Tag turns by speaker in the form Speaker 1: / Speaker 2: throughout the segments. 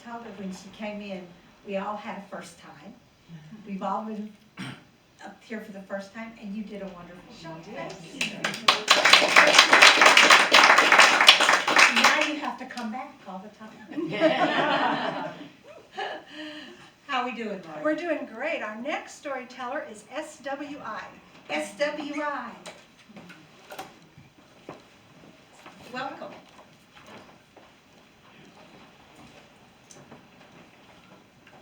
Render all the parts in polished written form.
Speaker 1: told her when she came in, we all had a first time. We've all been up here for the first time, and you did a wonderful job. Now you have to come back all the time. How are we doing, Lori?
Speaker 2: We're doing great. Our next storyteller is S.W.I.
Speaker 1: S.W.I. Welcome.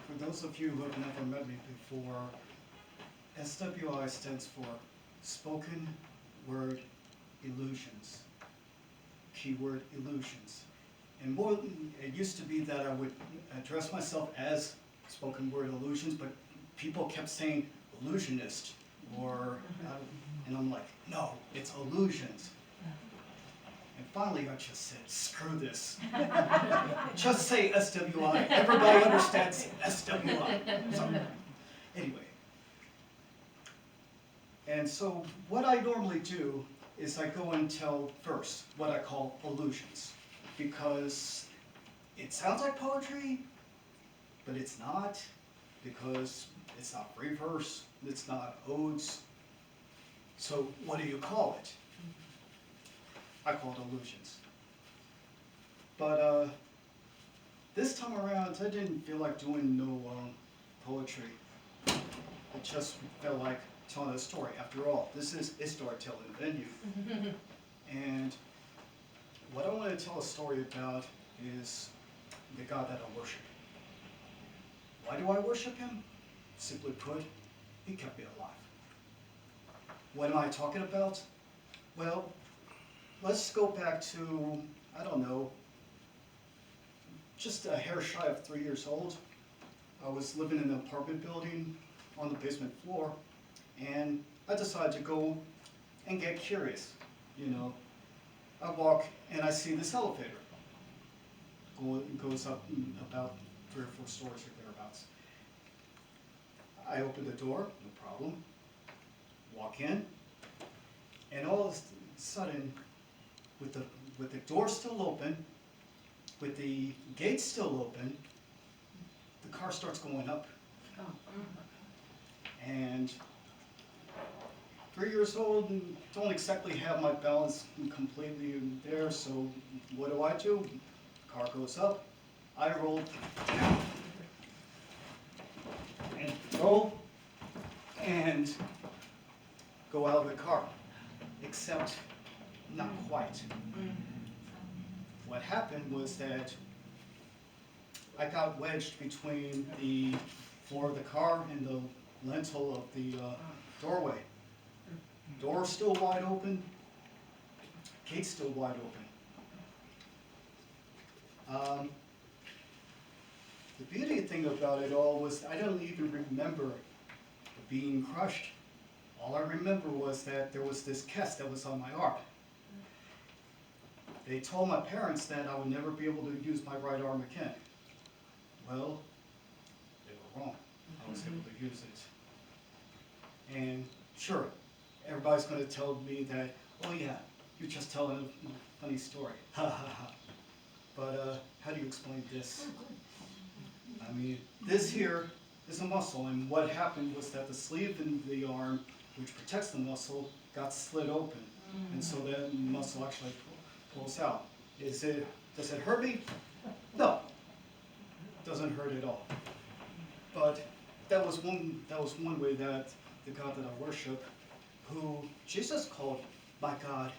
Speaker 3: For those of you who have never met me before, S.W.I. stands for Spoken Word Illusions. Keyword illusions. And more, it used to be that I would address myself as spoken word illusions, but people kept saying illusionist, or, and I'm like, no, it's illusions. And finally I just said, screw this. Just say S.W.I. Everybody understands S.W.I. So, anyway. And so what I normally do is I go and tell first what I call illusions, because it sounds like poetry, but it's not, because it's not free verse, it's not odes. So what do you call it? I call it illusions. But this time around, I didn't feel like doing no poetry. It just felt like telling a story. After all, this is a storytelling venue. And what I want to tell a story about is the God that I worship. Why do I worship him? Simply put, he kept me alive. What am I talking about? Well, let's go back to, I don't know, just a hair shy of 3 years old. I was living in an apartment building on the basement floor, and I decided to go and get curious, you know. I walk and I see this elevator. Goes up about 3 or 4 stories or thereabouts. I open the door, no problem. Walk in, and all of a sudden, with the door still open, with the gate still open, the car starts going up. And 3 years old and don't exactly have my balance completely there, so what do? Car goes up, I roll down, and roll, and go out of the car, except not quite. What happened was that I got wedged between the floor of the car and the lintel of the doorway. Door still wide open, gate still wide open. The beauty thing about it all was I don't even remember being crushed. All I remember was that there was this cast that was on my arm. They told my parents that I would never be able to use my right arm again. Well, they were wrong. I was able to use it. And sure, everybody's going to tell me that, oh yeah, you're just telling a funny story. Ha ha ha. But how do you explain this? I mean, this here is a muscle, and what happened was that the sleeve in the arm, which protects the muscle, got slit open. And so that muscle actually pulls out. Does it hurt me? No. It doesn't hurt at all. But that was one way that the God that I worship, who Jesus called my God,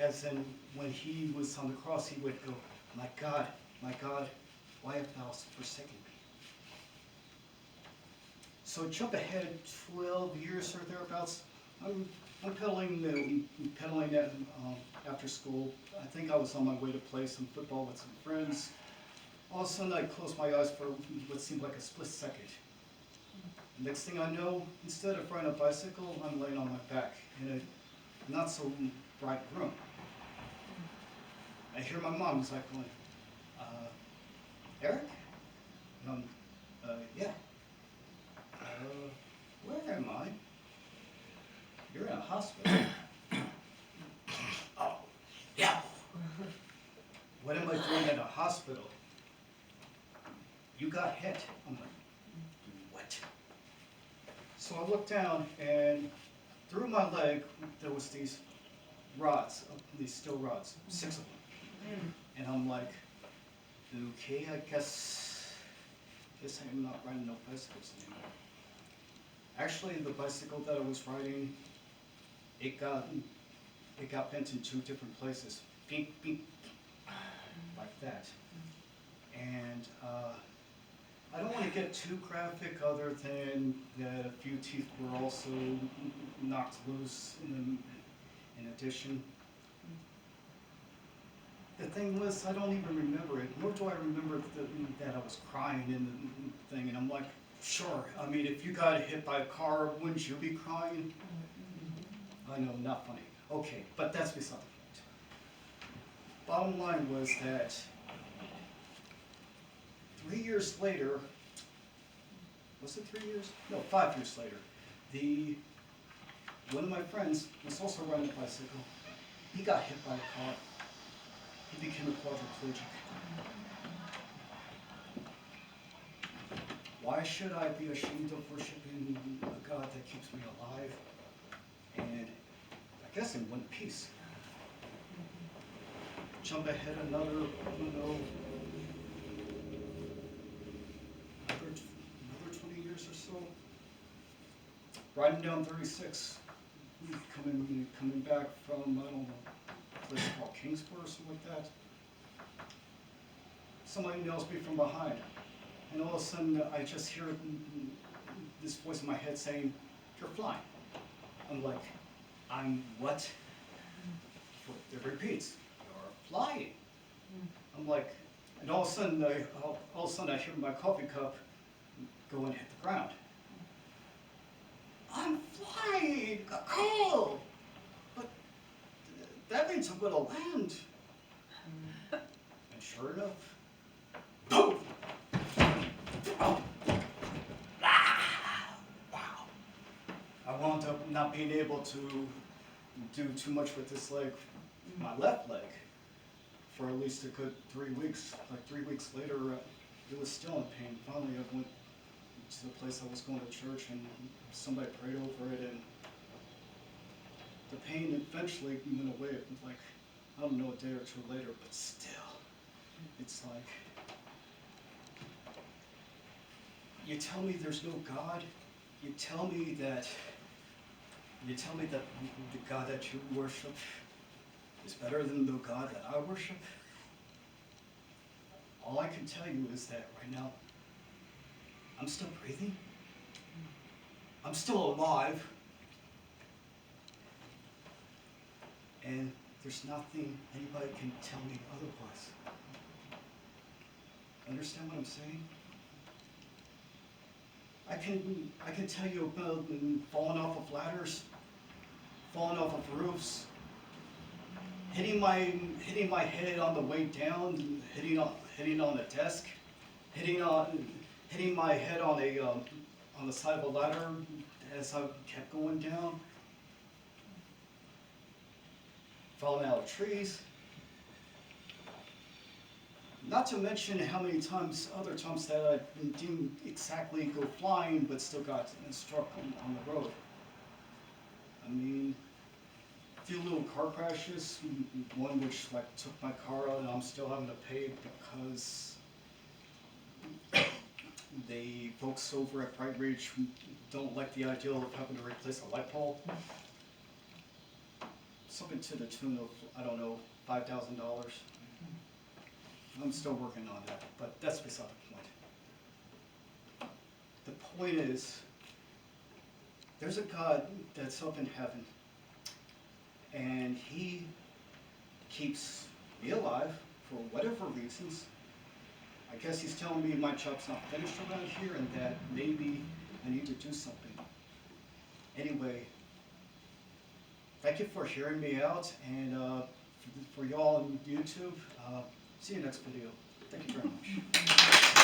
Speaker 3: as in when he was on the cross, he would go, my God, why have thou forsaken me? So jump ahead 12 years or thereabouts. I'm pedaling after school. I think I was on my way to play some football with some friends. All of a sudden I closed my eyes for what seemed like a split second. Next thing I know, instead of riding a bicycle, I'm laying on my back in a not so bright room. I hear my mom's like going, Eric? And I'm, yeah. Where am I? You're in a hospital. Oh, yeah. What am I doing at a hospital? you got hit. I'm like, what? So I looked down, and through my leg, there was these rods, these steel rods, 6 of them. And I'm like, okay, I guess I'm not riding no bicycles anymore. Actually, the bicycle that I was riding, it got bent in 2 different places, beep, beep, like that. And I don't want to get too graphic, other than that a few teeth were also knocked loose in addition. The thing was, I don't even remember it, nor do I remember that I was crying in the thing, and I'm like, sure, I mean, if you got hit by a car, wouldn't you be crying? I know, not funny. Okay, but that's beside the point. Bottom line was that 3 years later, was it 3 years? No, 5 years later, one of my friends was also riding a bicycle. He got hit by a car. He became a quadriplegic. Why should I be ashamed of worshiping a God that keeps me alive and, I guess, in one piece? Jump ahead another 20 years or so. Riding down 36, coming back from, I don't know, a place called Kingsburg or something like that. Somebody nails me from behind. And all of a sudden, I just hear this voice in my head saying, "You're flying." I'm like, "I'm what?" It repeats, "You're flying." I'm like, and all of a sudden, I hear my coffee cup go and hit the ground. I'm flying, cool, but that means I'm gonna land. And sure enough, boom! Oh. Wow. I wound up not being able to do too much with this leg, my left leg, for at least a good 3 weeks. Like 3 weeks later, it was still in pain. Finally, I went to the place I was going to church, and somebody prayed over it, and the pain eventually went away. Like, I don't know, a day or 2 later, but still, it's like, you tell me there's no God. You tell me that the God that you worship is better than the God that I worship. All I can tell you is that right now, I'm still breathing. I'm still alive. And there's nothing anybody can tell me otherwise. Understand what I'm saying? I can tell you about falling off of ladders, falling off of roofs, hitting my head on the way down, hitting on a desk, hitting my head on the side of a ladder as I kept going down, falling out of trees. Not to mention how many other times that I didn't exactly go flying, but still got struck on the road. I mean, a few little car crashes, one which took my car out, and I'm still having to pay because the folks over at Bright Ridge don't like the idea of having to replace a light bulb. Something to the tune of, I don't know, $5,000. I'm still working on that, but that's beside the point. The point is, there's a God that's up in heaven, and He keeps me alive for whatever reasons. I guess He's telling me my job's not finished around here, and that maybe I need to do something. Anyway, thank you for hearing me out, and for y'all on YouTube, see you next video. Thank you very much.